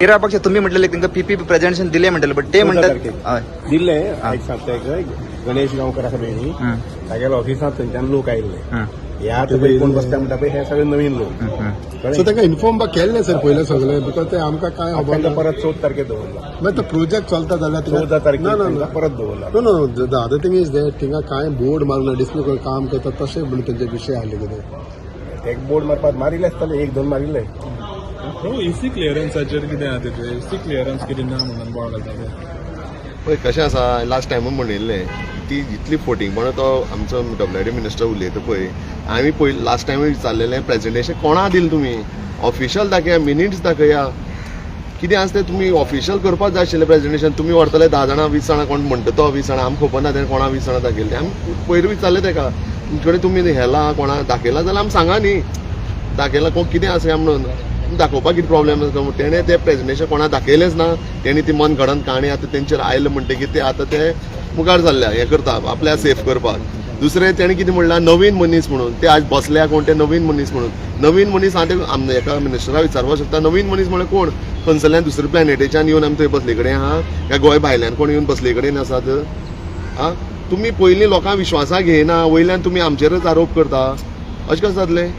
तेरा पक्ष तुम्ही म्हटलेले त्यांना पीपीपी प्रेझेंटेशन दिले म्हटले पण ते म्हणतात दिल्ले एक सांगता गणेश गांवकर आसा पळय तागेल्या ऑफिसांत थंयच्यान लोक आयिल्ले ह्या आतां कोण बसता म्हणटा पळय हे सगळे नवीन लोक सो ताका इन्फॉर्म केल्लें सर पयलें सगळें बिकॉज ते आमकां काय खबर तांकां परत 14 तारखेर दवरला मागीर तो प्रोजेक्ट चलता जाल्यार 14 तारखेर परत दवरला no no the other thing is that थिंगा काय बोर्ड मारला डिस्प्ले करून काम करता तशें म्हणून तेंचे विशय आसले कितें एक बोर्ड मारपाक मारिल्ले आसतले एक दोन मारिल्ले एसी क्लियरन्साचेर कितें आहा तेजें एसी क्लियरन्स कितें ना म्हणून बोवाळ घालता पळय कशें आसा लास्ट टायमूय म्हणिल्लें ती इतली फोटिंगपणां तो आमचो WD मिनिस्टर उलयता पळय आमी पयलीं लास्ट टायमूय विचारलेलें प्रेजेंटेशन कोणा दिलें तुमी ऑफिशियल दाखया मिनिट्स दाखया कितें आसा तें तुमी ऑफिशियल करपाक जाय आशिल्लें प्रेजेंटेशन तुमी व्हरतले 10 जाणां 20 जाणां कोण म्हणटा तो 20 जाणां आमकां खबर ना तेणें कोणा 20 जाणां दाखयलें आमी पयलीं विचारलें तेका तुमचे कडेन तुमी हेला कोणा दाखयला जाल्यार आमी सांगा न्ही दाखयला कोण कितें आसा म्हणून दाखोवपाक कितें प्रॉब्लेम आसा तेणें तें प्रेजेंटेशन कोणाक दाखयलेंच ना तेणी ती मन घडोवन काणी आतां तेंचेर आयलें म्हणटकीर ते आतां ते मुखार जाल्ल्या हें करता आपल्या सेफ करपाक दुसरें तेणें कितें म्हणलां नवीन मनीस म्हणून ते आज बसल्या कोण ते नवीन मनीस म्हणून नवीन मनीस हांव ते एका मिनिस्टराक विचारपाक शकता नवीन मनीस म्हळ्यार कोण खंयसरल्यान दुसऱ्या प्लॅनेटेच्यान येवन आमी थंय बसले कडेन आहा काय गोंय भायल्यान कोण येवन बसले कडेन आसात आं तुमी पयलीं लोकांक विश्वासाक घेयना वयल्यान तुमी आमचेरच आरोप करता अशें कशें जातलें